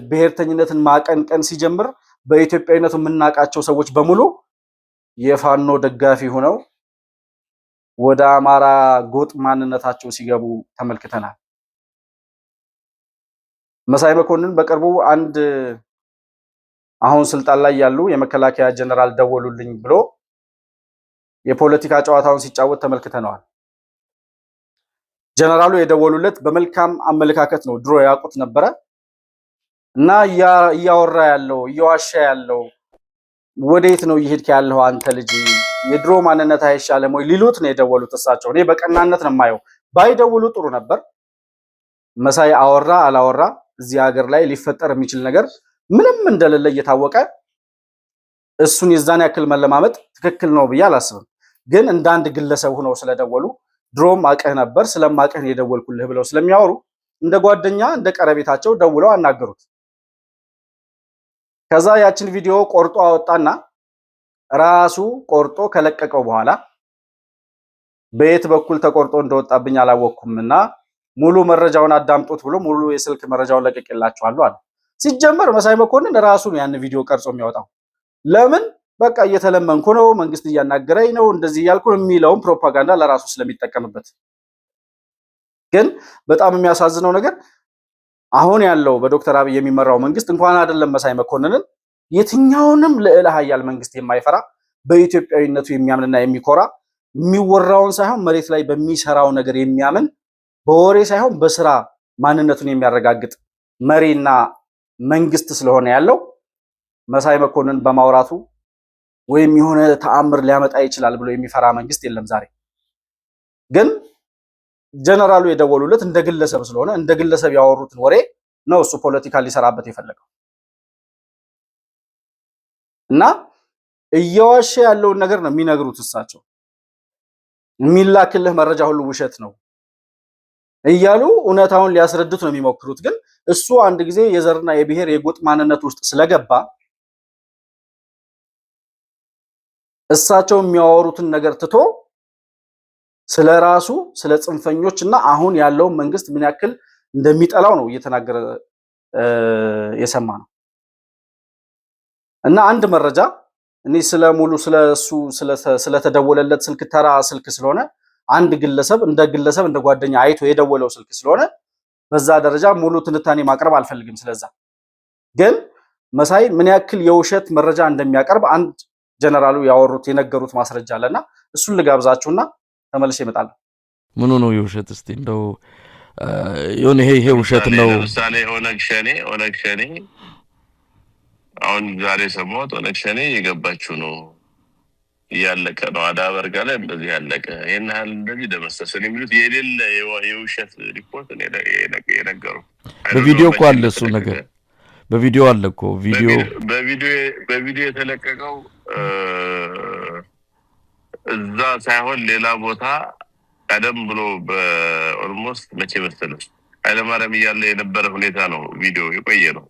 ብሔርተኝነትን ማቀንቀን ሲጀምር በኢትዮጵያዊነቱ የምናውቃቸው ሰዎች በሙሉ የፋኖ ደጋፊ ሆነው ወደ አማራ ጎጥ ማንነታቸው ሲገቡ ተመልክተናል። መሳይ መኮንን በቅርቡ አንድ አሁን ስልጣን ላይ ያሉ የመከላከያ ጀነራል ደወሉልኝ ብሎ የፖለቲካ ጨዋታውን ሲጫወት ተመልክተነዋል። ጀነራሉ የደወሉለት በመልካም አመለካከት ነው፣ ድሮ ያውቁት ነበረ እና እያወራ ያለው እየዋሻ ያለው ወዴት ነው እየሄድክ ያለው አንተ ልጅ የድሮ ማንነት አይሻለም ወይ ሊሉት ነው የደወሉት እሳቸው። እኔ በቀናነት ነው የማየው፣ ባይደውሉ ጥሩ ነበር። መሳይ አወራ አላወራ እዚህ ሀገር ላይ ሊፈጠር የሚችል ነገር ምንም እንደሌለ እየታወቀ እሱን የዛን ያክል መለማመጥ ትክክል ነው ብዬ አላስብም። ግን እንደ አንድ ግለሰብ ሆነው ስለደወሉ ድሮም አቀህ ነበር ስለማቀህ የደወልኩልህ ብለው ስለሚያወሩ እንደ ጓደኛ እንደ ቀረቤታቸው ደውለው አናገሩት። ከዛ ያችን ቪዲዮ ቆርጦ አወጣና ራሱ ቆርጦ ከለቀቀው በኋላ በየት በኩል ተቆርጦ እንደወጣብኝ አላወቅኩምና ሙሉ መረጃውን አዳምጡት ብሎ ሙሉ የስልክ መረጃውን ለቀቅላችኋለሁ አለ። ሲጀመር መሳይ መኮንን ራሱ ነው ያን ቪዲዮ ቀርጾ የሚያወጣው። ለምን? በቃ እየተለመንኩ ነው፣ መንግስት እያናገረኝ ነው፣ እንደዚህ እያልኩ የሚለውን ፕሮፓጋንዳ ለራሱ ስለሚጠቀምበት። ግን በጣም የሚያሳዝነው ነገር አሁን ያለው በዶክተር አብይ የሚመራው መንግስት እንኳን አይደለም መሳይ መኮንንን የትኛውንም ልዕለ ኃያል መንግስት የማይፈራ በኢትዮጵያዊነቱ የሚያምንና የሚኮራ የሚወራውን ሳይሆን መሬት ላይ በሚሰራው ነገር የሚያምን በወሬ ሳይሆን በስራ ማንነቱን የሚያረጋግጥ መሪና መንግስት ስለሆነ ያለው መሳይ መኮንን በማውራቱ ወይም የሆነ ተአምር ሊያመጣ ይችላል ብሎ የሚፈራ መንግስት የለም ዛሬ። ግን ጀነራሉ የደወሉለት እንደ ግለሰብ ስለሆነ እንደ ግለሰብ ያወሩትን ወሬ ነው እሱ ፖለቲካ ሊሰራበት የፈለገው እና እየዋሸ ያለውን ነገር ነው የሚነግሩት እሳቸው። የሚላክልህ መረጃ ሁሉ ውሸት ነው እያሉ እውነታውን ሊያስረዱት ነው የሚሞክሩት። ግን እሱ አንድ ጊዜ የዘርና የብሔር የጎጥ ማንነት ውስጥ ስለገባ እሳቸው የሚያወሩትን ነገር ትቶ ስለራሱ ስለ ጽንፈኞች እና አሁን ያለውን መንግስት ምን ያክል እንደሚጠላው ነው እየተናገረ የሰማ ነው። እና አንድ መረጃ እኔ ስለሙሉ ስለሱ ስለተደወለለት ስልክ ተራ ስልክ ስለሆነ አንድ ግለሰብ እንደ ጓደኛ አይቶ የደወለው ስልክ ስለሆነ በዛ ደረጃ ሙሉ ትንታኔ ማቅረብ አልፈልግም። ስለዛ ግን መሳይ ምን ያክል የውሸት መረጃ እንደሚያቀርብ አንድ ጀነራሉ ያወሩት የነገሩት ማስረጃ አለና እሱን ልጋብዛችሁና ተመልሼ እመጣለሁ። ምኑ ነው የውሸት? እስቲ እንደው የሆነ ይሄ ውሸት ነው። ለምሳሌ ኦነግ ሸኔ አሁን ዛሬ ሰማሁት ኦነግ ሸኔ የገባችው ነው እያለቀ ነው። አዳበርጋ ላይ እንደዚህ ያለቀ ይሄን ያህል እንደዚህ ደመሰሰን የሚሉት የሌለ የውሸት ሪፖርት ነው የነገሩ። በቪዲዮ እኮ አለ እሱ ነገር በቪዲዮ አለ እኮ በቪዲዮ የተለቀቀው እዛ ሳይሆን ሌላ ቦታ ቀደም ብሎ በኦልሞስት መቼ መሰለህ ኃይለማርያም እያለ የነበረ ሁኔታ ነው። ቪዲዮ የቆየ ነው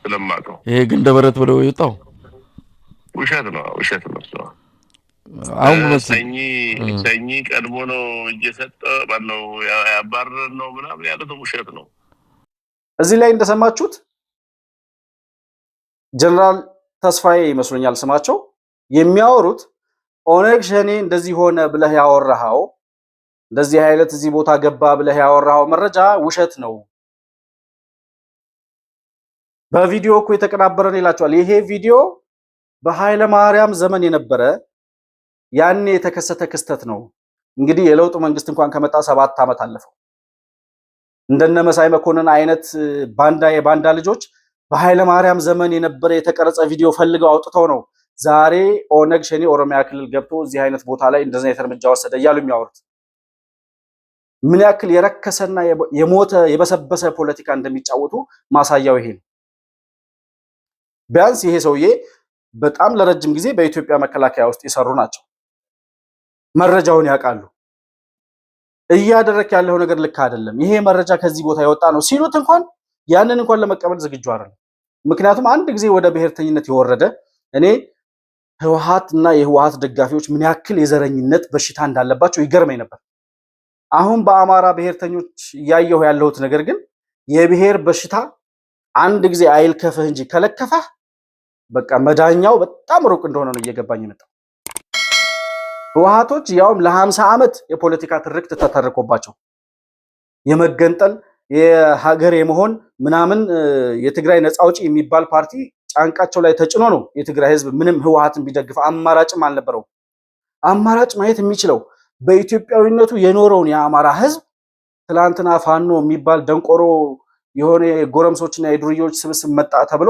ስለማውቀው። ይሄ ግን ደበረት ብለው የወጣው ውሸት ነው። አሁን ሰኝ ቀድሞ ነው እየሰጠ ባለው ያባረር ነው ምናምን ያለው ውሸት ነው። እዚህ ላይ እንደሰማችሁት ጀነራል ተስፋዬ ይመስሉኛል ስማቸው የሚያወሩት ኦነግ ሸኔ እንደዚህ ሆነ ብለህ ያወራኸው እንደዚህ አይነት እዚህ ቦታ ገባ ብለህ ያወራኸው መረጃ ውሸት ነው፣ በቪዲዮ እኮ የተቀናበረ ነው ይላቸዋል። ይሄ ቪዲዮ በኃይለ ማርያም ዘመን የነበረ ያኔ የተከሰተ ክስተት ነው። እንግዲህ የለውጥ መንግስት እንኳን ከመጣ 7 ዓመት አለፈው። እንደነ መሳይ መኮንን አይነት የባንዳ ልጆች በኃይለ ማርያም ዘመን የነበረ የተቀረጸ ቪዲዮ ፈልገው አውጥተው ነው ዛሬ ኦነግ ሸኔ ኦሮሚያ ክልል ገብቶ እዚህ አይነት ቦታ ላይ እንደዚህ አይነት እርምጃ ወሰደ እያሉ የሚያወሩት። ምን ያክል የረከሰና የሞተ የበሰበሰ ፖለቲካ እንደሚጫወቱ ማሳያው ይሄ ነው። ቢያንስ ይሄ ሰውዬ በጣም ለረጅም ጊዜ በኢትዮጵያ መከላከያ ውስጥ የሰሩ ናቸው። መረጃውን ያውቃሉ። እያደረክ ያለው ነገር ልክ አይደለም፣ ይሄ መረጃ ከዚህ ቦታ የወጣ ነው ሲሉት እንኳን ያንን እንኳን ለመቀበል ዝግጁ አይደለም። ምክንያቱም አንድ ጊዜ ወደ ብሔርተኝነት የወረደ እኔ ህወሓት እና የህወሓት ደጋፊዎች ምን ያክል የዘረኝነት በሽታ እንዳለባቸው ይገርመኝ ነበር። አሁን በአማራ ብሔርተኞች እያየሁ ያለሁት ነገር ግን የብሔር በሽታ አንድ ጊዜ አይልከፍህ እንጂ ከለከፈህ በቃ መዳኛው በጣም ሩቅ እንደሆነ ነው እየገባኝ የመጣው። ህወሓቶች ያውም ለ50 ዓመት የፖለቲካ ትርክት ተተርኮባቸው የመገንጠል የሀገር የመሆን ምናምን የትግራይ ነፃ አውጪ የሚባል ፓርቲ ጫንቃቸው ላይ ተጭኖ ነው የትግራይ ህዝብ ምንም ህወሓትን ቢደግፍ አማራጭም አልነበረው። አማራጭ ማየት የሚችለው በኢትዮጵያዊነቱ የኖረውን የአማራ ህዝብ ትላንትና ፋኖ የሚባል ደንቆሮ የሆነ የጎረምሶችና የዱርዮች ስብስብ መጣ ተብሎ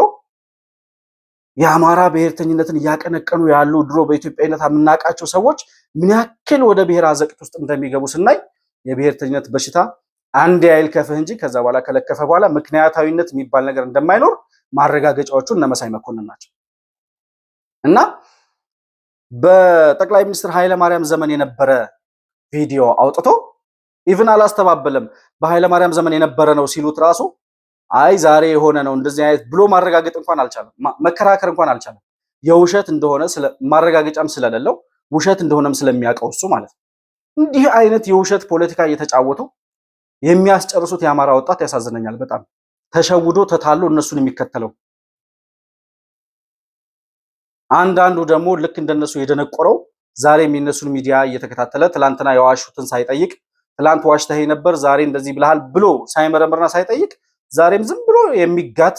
የአማራ ብሔርተኝነትን እያቀነቀኑ ያሉ ድሮ በኢትዮጵያዊነት የምናውቃቸው ሰዎች ምን ያክል ወደ ብሔር አዘቅት ውስጥ እንደሚገቡ ስናይ የብሔርተኝነት በሽታ አንድ አይልከፍህ እንጂ ከዛ በኋላ ከለከፈ በኋላ ምክንያታዊነት የሚባል ነገር እንደማይኖር ማረጋገጫዎቹ እነ መሳይ መኮንን ናቸው። እና በጠቅላይ ሚኒስትር ኃይለ ማርያም ዘመን የነበረ ቪዲዮ አውጥቶ ኢቭን አላስተባበለም። በኃይለ ማርያም ዘመን የነበረ ነው ሲሉት ራሱ አይ ዛሬ የሆነ ነው እንደዚህ አይነት ብሎ ማረጋገጥ እንኳን አልቻለም፣ መከራከር እንኳን አልቻለም። የውሸት እንደሆነ ማረጋገጫም ስለሌለው ውሸት እንደሆነም ስለሚያውቀው እሱ ማለት ነው። እንዲህ አይነት የውሸት ፖለቲካ እየተጫወቱ የሚያስጨርሱት የአማራ ወጣት ያሳዝነኛል በጣም ተሸውዶ ተታሎ እነሱን የሚከተለው። አንዳንዱ ደግሞ ልክ እንደነሱ የደነቆረው ዛሬ የሚነሱን ሚዲያ እየተከታተለ ትላንትና የዋሹትን ሳይጠይቅ ትላንት ዋሽተህ ነበር ዛሬ እንደዚህ ብለሃል ብሎ ሳይመረምርና ሳይጠይቅ ዛሬም ዝም ብሎ የሚጋት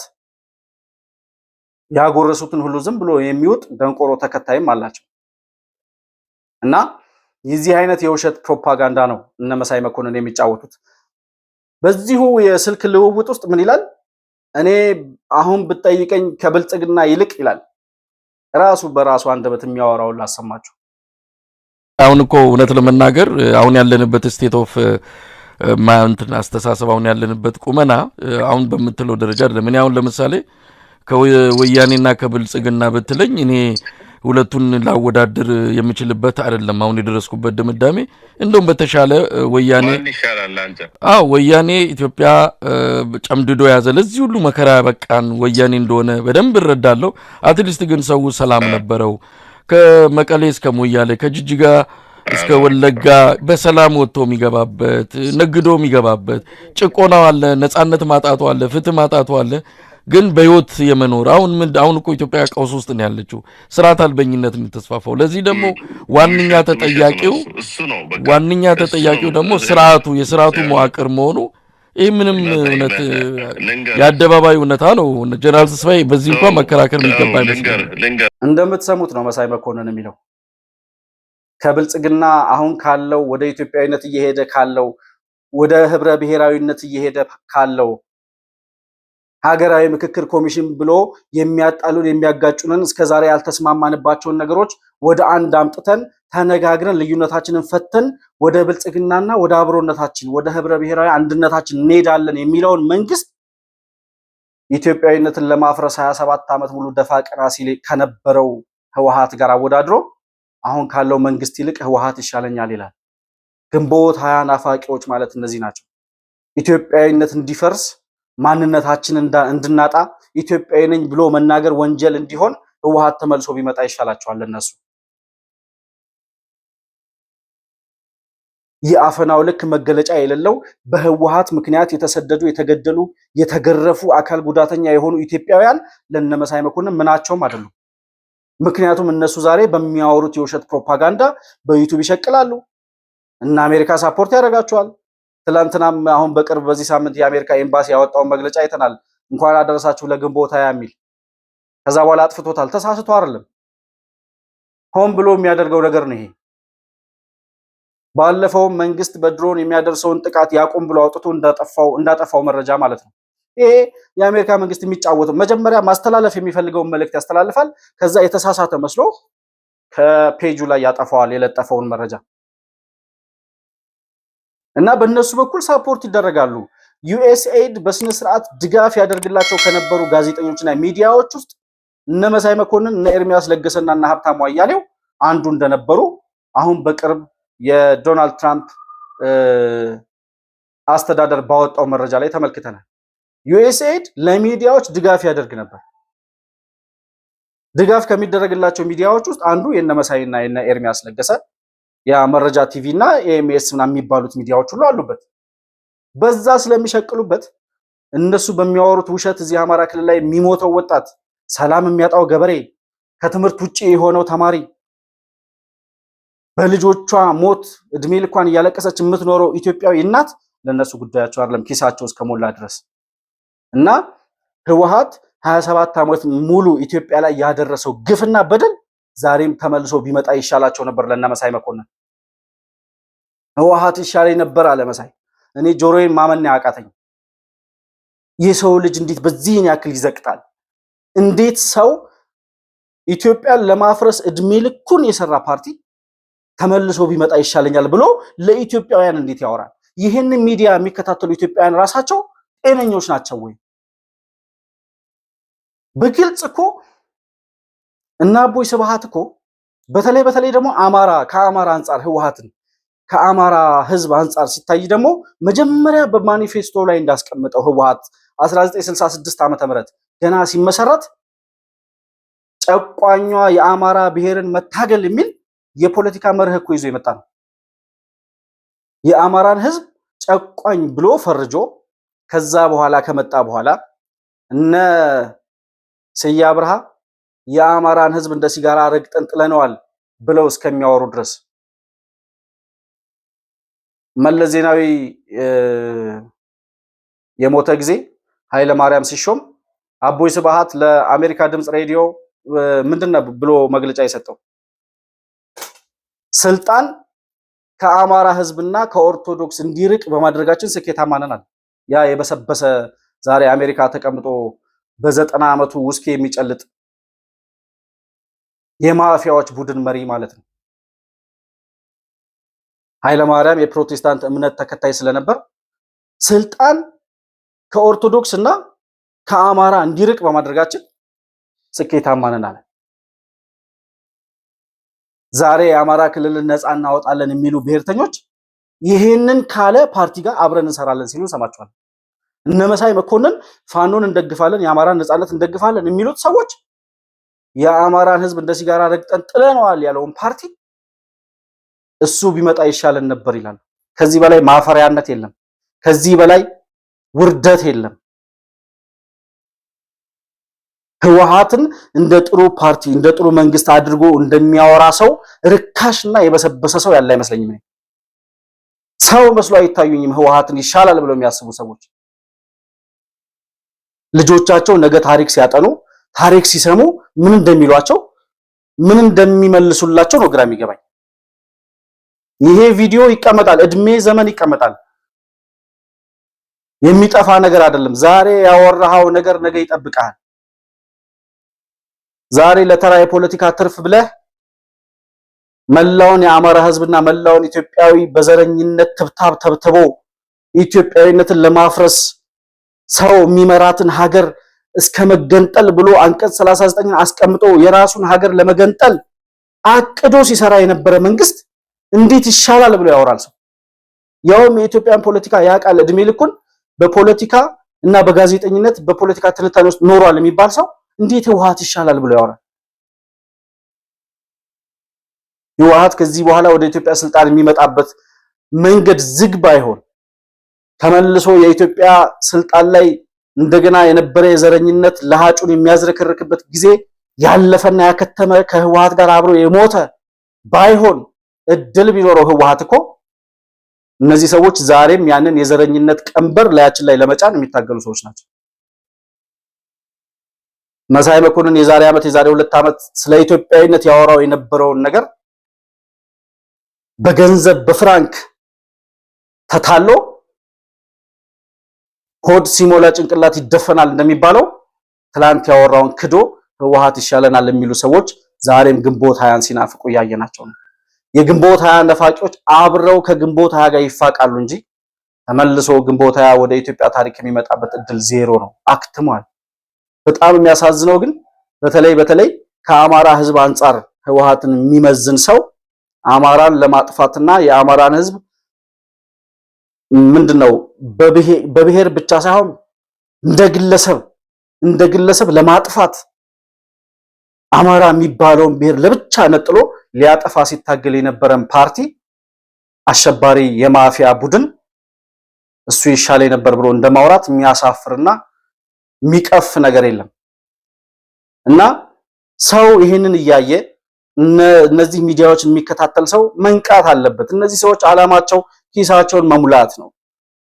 ያጎረሱትን ሁሉ ዝም ብሎ የሚውጥ ደንቆሮ ተከታይም አላቸው። እና የዚህ አይነት የውሸት ፕሮፓጋንዳ ነው እነ መሳይ መኮንን የሚጫወቱት። በዚሁ የስልክ ልውውጥ ውስጥ ምን ይላል? እኔ አሁን ብትጠይቀኝ ከብልጽግና ይልቅ ይላል። ራሱ በራሱ አንደበት የሚያወራውን ላሰማችሁ። አሁን እኮ እውነት ለመናገር አሁን ያለንበት ስቴት ኦፍ ማንትን አስተሳሰብ አሁን ያለንበት ቁመና አሁን በምትለው ደረጃ አይደለም። እኔ አሁን ለምሳሌ ከወያኔና ከብልጽግና ብትለኝ እኔ ሁለቱን ላወዳድር የምችልበት አይደለም አሁን የደረስኩበት ድምዳሜ። እንደውም በተሻለ ወያኔ ወያኔ ኢትዮጵያ ጨምድዶ ያዘ ለዚህ ሁሉ መከራ በቃን ወያኔ እንደሆነ በደንብ እረዳለሁ። አትሊስት ግን ሰው ሰላም ነበረው። ከመቀሌ እስከ ሞያሌ ከጅጅጋ እስከ ወለጋ በሰላም ወጥቶ የሚገባበት ነግዶ የሚገባበት ጭቆናው አለ፣ ነፃነት ማጣቱ አለ፣ ፍትህ ማጣቱ አለ። ግን በህይወት የመኖር አሁን እኮ ኢትዮጵያ ቀውስ ውስጥ ነው ያለችው። ስርዓት አልበኝነት ነው ተስፋፋው። ለዚህ ደግሞ ዋንኛ ተጠያቂው ደግሞ የስርዓቱ መዋቅር መሆኑ ይህ ምንም እውነት የአደባባይ እውነታ ነው። ጀነራል ተስፋዬ በዚህ እንኳን መከራከር የሚገባ አይመስልም። እንደምትሰሙት ነው መሳይ መኮንን የሚለው ከብልጽግና አሁን ካለው ወደ ኢትዮጵያዊነት እየሄደ ካለው ወደ ህብረ ብሔራዊነት እየሄደ ካለው ሀገራዊ ምክክር ኮሚሽን ብሎ የሚያጣሉን የሚያጋጩንን እስከዛሬ ያልተስማማንባቸውን ነገሮች ወደ አንድ አምጥተን ተነጋግረን ልዩነታችንን ፈተን ወደ ብልጽግናና ወደ አብሮነታችን ወደ ህብረ ብሔራዊ አንድነታችን እንሄዳለን የሚለውን መንግስት ኢትዮጵያዊነትን ለማፍረስ 27 ዓመት ሙሉ ደፋ ቀና ሲል ከነበረው ህወሓት ጋር አወዳድሮ አሁን ካለው መንግስት ይልቅ ህወሓት ይሻለኛል ይላል። ግንቦት 20 ናፋቂዎች ማለት እነዚህ ናቸው። ኢትዮጵያዊነት እንዲፈርስ ማንነታችን እንድናጣ ኢትዮጵያዊ ነኝ ብሎ መናገር ወንጀል እንዲሆን ህወሓት ተመልሶ ቢመጣ ይሻላቸዋል እነሱ። የአፈናው ልክ መገለጫ የሌለው በህወሓት ምክንያት የተሰደዱ የተገደሉ የተገረፉ አካል ጉዳተኛ የሆኑ ኢትዮጵያውያን ለነመሳይ መኮንን ምናቸውም አይደሉም። ምክንያቱም እነሱ ዛሬ በሚያወሩት የውሸት ፕሮፓጋንዳ በዩቲዩብ ይሸቅላሉ እና አሜሪካ ሳፖርት ያደርጋቸዋል። ትላንትናም አሁን በቅርብ በዚህ ሳምንት የአሜሪካ ኤምባሲ ያወጣውን መግለጫ አይተናል። እንኳን አደረሳችሁ ለግንቦት 20 የሚል ከዛ በኋላ አጥፍቶታል። ተሳስቶ አይደለም ሆን ብሎ የሚያደርገው ነገር ነው ይሄ። ባለፈው መንግስት በድሮን የሚያደርሰውን ጥቃት ያቆም ብሎ አውጥቶ እንዳጠፋው መረጃ ማለት ነው። ይሄ የአሜሪካ መንግስት የሚጫወተው መጀመሪያ ማስተላለፍ የሚፈልገውን መልእክት ያስተላልፋል። ከዛ የተሳሳተ መስሎ ከፔጁ ላይ ያጠፋዋል የለጠፈውን መረጃ እና በእነሱ በኩል ሳፖርት ይደረጋሉ። ዩኤስኤድ በስነ ስርዓት ድጋፍ ያደርግላቸው ከነበሩ ጋዜጠኞችና ሚዲያዎች ውስጥ እነ መሳይ መኮንን እነ ኤርሚያስ ለገሰና እነ ሀብታሙ አያሌው አንዱ እንደነበሩ አሁን በቅርብ የዶናልድ ትራምፕ አስተዳደር ባወጣው መረጃ ላይ ተመልክተናል። ዩኤስኤድ ለሚዲያዎች ድጋፍ ያደርግ ነበር። ድጋፍ ከሚደረግላቸው ሚዲያዎች ውስጥ አንዱ የነመሳይና የነ ኤርሚያስ ለገሰ ያ መረጃ ቲቪ እና ኤምኤስ ምናምን የሚባሉት ሚዲያዎች ሁሉ አሉበት። በዛ ስለሚሸቅሉበት እነሱ በሚያወሩት ውሸት እዚህ አማራ ክልል ላይ የሚሞተው ወጣት፣ ሰላም የሚያጣው ገበሬ፣ ከትምህርት ውጪ የሆነው ተማሪ፣ በልጆቿ ሞት እድሜ ልኳን እያለቀሰች የምትኖረው ኢትዮጵያዊ እናት ለነሱ ጉዳያቸው አይደለም ኪሳቸው እስከሞላ ድረስ እና ህወሓት 27 ዓመት ሙሉ ኢትዮጵያ ላይ ያደረሰው ግፍና በደል ዛሬም ተመልሶ ቢመጣ ይሻላቸው ነበር ለነመሳይ መኮንን። ህወሓት ይሻለኝ ነበር አለ መሳይ። እኔ ጆሮዬን ማመን ያቃተኝ የሰው ልጅ እንዴት በዚህን ያክል ይዘቅጣል? እንዴት ሰው ኢትዮጵያን ለማፍረስ እድሜ ልኩን የሰራ ፓርቲ ተመልሶ ቢመጣ ይሻለኛል ብሎ ለኢትዮጵያውያን እንዴት ያወራል? ይህን ሚዲያ የሚከታተሉ ኢትዮጵያውያን ራሳቸው ጤነኞች ናቸው ወይ? በግልጽ እኮ እና አቦይ ስብሃት እኮ በተለይ ደግሞ ከአማራ አንጻር ህወሓትን ከአማራ ህዝብ አንጻር ሲታይ ደግሞ መጀመሪያ በማኒፌስቶ ላይ እንዳስቀመጠው ህወሓት 1966 ዓመተ ምህረት ገና ሲመሰረት ጨቋኟ የአማራ ብሔርን መታገል የሚል የፖለቲካ መርህ እኮ ይዞ የመጣ ነው። የአማራን ህዝብ ጨቋኝ ብሎ ፈርጆ ከዛ በኋላ ከመጣ በኋላ እነ ስዬ አብርሃ የአማራን ህዝብ እንደ ሲጋራ ረግጠን ጥለነዋል ብለው እስከሚያወሩ ድረስ መለስ ዜናዊ የሞተ ጊዜ ኃይለ ማርያም ሲሾም አቦይ ስብሃት ለአሜሪካ ድምጽ ሬዲዮ ምንድነው ብሎ መግለጫ የሰጠው? ስልጣን ከአማራ ህዝብና ከኦርቶዶክስ እንዲርቅ በማድረጋችን ስኬታማ ነን። ያ የበሰበሰ ዛሬ አሜሪካ ተቀምጦ በ90 ዓመቱ ውስኪ የሚጨልጥ የማፊያዎች ቡድን መሪ ማለት ነው። ኃይለ ማርያም የፕሮቴስታንት እምነት ተከታይ ስለነበር ስልጣን ከኦርቶዶክስ እና ከአማራ እንዲርቅ በማድረጋችን ስኬታማ ነን አለ። ዛሬ የአማራ ክልልን ነፃ እናወጣለን የሚሉ ብሔርተኞች ይሄንን ካለ ፓርቲ ጋር አብረን እንሰራለን ሲሉ ሰማቸዋል። እነ መሳይ መኮንን ፋኖን እንደግፋለን፣ የአማራን ነፃነት እንደግፋለን የሚሉት ሰዎች የአማራን ህዝብ እንደ ሲጋራ ረግጠን ጥለነዋል ያለውን ፓርቲ እሱ ቢመጣ ይሻለን ነበር ይላል። ከዚህ በላይ ማፈሪያነት የለም። ከዚህ በላይ ውርደት የለም። ህወሓትን እንደ ጥሩ ፓርቲ እንደ ጥሩ መንግስት አድርጎ እንደሚያወራ ሰው ርካሽና የበሰበሰ ሰው ያለ አይመስለኝም። ሰው መስሎ አይታዩኝም። ህወሓትን ይሻላል ብለው የሚያስቡ ሰዎች ልጆቻቸው ነገ ታሪክ ሲያጠኑ ታሪክ ሲሰሙ ምን እንደሚሏቸው ምን እንደሚመልሱላቸው ነው ግራ የሚገባኝ። ይሄ ቪዲዮ ይቀመጣል፣ እድሜ ዘመን ይቀመጣል። የሚጠፋ ነገር አይደለም። ዛሬ ያወራው ነገር ነገ ይጠብቃል። ዛሬ ለተራ የፖለቲካ ትርፍ ብለህ መላውን የአማራ ህዝብና መላውን ኢትዮጵያዊ በዘረኝነት ትብታብ ተብትቦ ኢትዮጵያዊነትን ለማፍረስ ሰው የሚመራትን ሀገር እስከ መገንጠል ብሎ አንቀጽ 39ን አስቀምጦ የራሱን ሀገር ለመገንጠል አቅዶ ሲሰራ የነበረ መንግስት እንዴት ይሻላል ብሎ ያወራል ሰው? ያውም የኢትዮጵያን ፖለቲካ ያውቃል፣ እድሜ ልኩን በፖለቲካ እና በጋዜጠኝነት በፖለቲካ ትንታኔ ውስጥ ኖሯል የሚባል ሰው እንዴት ህወሓት ይሻላል ብሎ ያወራል? ህወሓት ከዚህ በኋላ ወደ ኢትዮጵያ ስልጣን የሚመጣበት መንገድ ዝግ ባይሆን ተመልሶ የኢትዮጵያ ስልጣን ላይ እንደገና የነበረ የዘረኝነት ለሃጩን የሚያዝረከርክበት ጊዜ ያለፈና ያከተመ ከህወሓት ጋር አብሮ የሞተ ባይሆን እድል ቢኖረው ህወሓት እኮ እነዚህ ሰዎች ዛሬም ያንን የዘረኝነት ቀንበር ላያችን ላይ ለመጫን የሚታገሉ ሰዎች ናቸው። መሳይ መኮንን የዛሬ ዓመት የዛሬ 2 ዓመት ስለ ኢትዮጵያዊነት ያወራው የነበረውን ነገር በገንዘብ በፍራንክ ተታሎ ሆድ ሲሞላ ጭንቅላት ይደፈናል እንደሚባለው ትላንት ያወራውን ክዶ ህወሓት ይሻለናል የሚሉ ሰዎች ዛሬም ግንቦት 20 ሲናፍቁ ያየናቸው ነው። የግንቦት 20 ነፋቂዎች አብረው ከግንቦት 20 ጋር ይፋቃሉ እንጂ ተመልሶ ግንቦት 20 ወደ ኢትዮጵያ ታሪክ የሚመጣበት እድል ዜሮ ነው፣ አክትሟል። በጣም የሚያሳዝነው ግን በተለይ ከአማራ ህዝብ አንጻር ህወሓትን የሚመዝን ሰው አማራን ለማጥፋትና የአማራን ህዝብ ምንድነው በብሔር ብቻ ሳይሆን እንደ ግለሰብ ለማጥፋት አማራ የሚባለውን ብሔር ለብቻ ነጥሎ ሊያጠፋ ሲታገል የነበረን ፓርቲ አሸባሪ የማፊያ ቡድን እሱ ይሻለ ነበር ብሎ እንደማውራት የሚያሳፍርና የሚቀፍ ነገር የለም። እና ሰው ይሄንን እያየ እነዚህ ሚዲያዎች የሚከታተል ሰው መንቃት አለበት። እነዚህ ሰዎች አላማቸው ኪሳቸውን መሙላት ነው።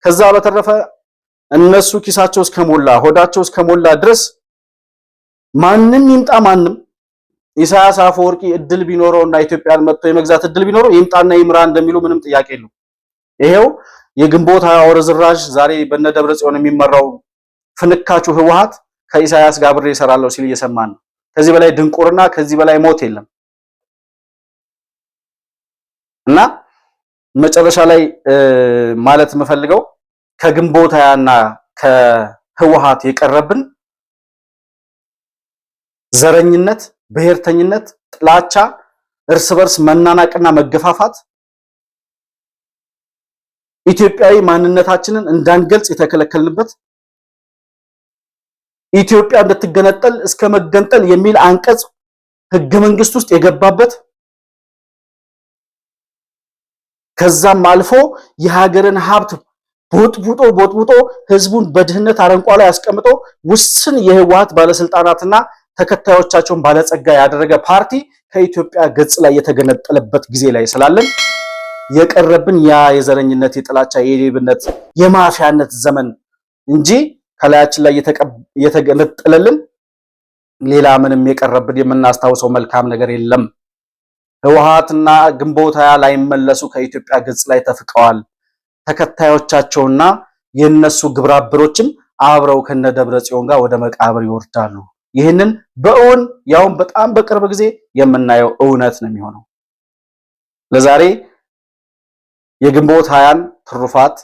ከዛ በተረፈ እነሱ ኪሳቸው እስከሞላ ሆዳቸው እስከሞላ ድረስ ማንም ይምጣ ማንም ኢሳያስ አፈወርቂ እድል ቢኖረውና ኢትዮጵያን መጥቶ የመግዛት እድል ቢኖረው ይምጣና ይምራ እንደሚሉ ምንም ጥያቄ የለው። ይሄው የግንቦት ወረዝራዥ ዛሬ በነደብረ ጽዮን የሚመራው ፍንካቹ ህወሓት ከኢሳያስ ጋር ብሬ እሰራለሁ ሲል እየሰማን ነው። ከዚህ በላይ ድንቁርና ከዚህ በላይ ሞት የለም። እና መጨረሻ ላይ ማለት የምፈልገው ከግንቦት ሃያና ከህወሓት የቀረብን ዘረኝነት፣ ብሔርተኝነት፣ ጥላቻ፣ እርስ በርስ መናናቅና መገፋፋት ኢትዮጵያዊ ማንነታችንን እንዳንገልጽ የተከለከልንበት ኢትዮጵያ እንድትገነጠል እስከ መገንጠል የሚል አንቀጽ ህገ መንግስት ውስጥ የገባበት ከዛም አልፎ የሀገርን ሀብት ቦጥቡጦ ህዝቡን በድህነት አረንቋ ላይ አስቀምጦ ውስን የህወሓት ባለስልጣናትና ተከታዮቻቸውን ባለጸጋ ያደረገ ፓርቲ ከኢትዮጵያ ገጽ ላይ የተገነጠለበት ጊዜ ላይ ስላለን የቀረብን ያ የዘረኝነት፣ የጥላቻ፣ የሌብነት፣ የማፊያነት ዘመን እንጂ ከላያችን ላይ የተገነጠለልን ሌላ ምንም የቀረብን የምናስታውሰው መልካም ነገር የለም። ህወሓትና ግንቦት ሃያ ላይመለሱ ከኢትዮጵያ ገጽ ላይ ተፍቀዋል። ተከታዮቻቸውና የነሱ ግብረአበሮችም አብረው ከነደብረ ጽዮን ጋር ወደ መቃብር ይወርዳሉ። ይህንን በእውን ያውን በጣም በቅርብ ጊዜ የምናየው እውነት ነው የሚሆነው። ለዛሬ የግንቦት ሃያን ትሩፋት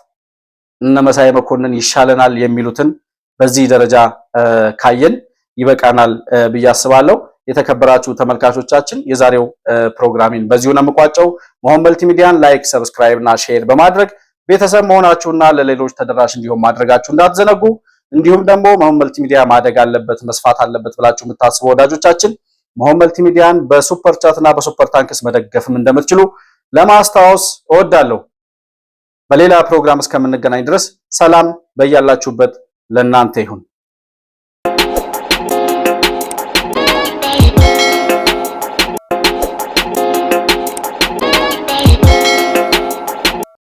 እነ መሳይ መኮንን ይሻለናል የሚሉትን በዚህ ደረጃ ካየን ይበቃናል ብዬ አስባለሁ። የተከበራችሁ ተመልካቾቻችን የዛሬው ፕሮግራሚን በዚሁ ነው የምቋጨው። መሆን መልቲሚዲያን ላይክ፣ ሰብስክራይብ እና ሼር በማድረግ ቤተሰብ መሆናችሁና ለሌሎች ተደራሽ እንዲሆን ማድረጋችሁ እንዳትዘነጉ። እንዲሁም ደግሞ መሆን መልቲሚዲያ ማደግ አለበት መስፋት አለበት ብላችሁ የምታስቡ ወዳጆቻችን መሆን መልቲሚዲያን በሱፐር ቻት እና በሱፐር ታንክስ መደገፍም እንደምትችሉ ለማስታወስ እወዳለሁ። በሌላ ፕሮግራም እስከምንገናኝ ድረስ ሰላም በያላችሁበት ለእናንተ ይሁን።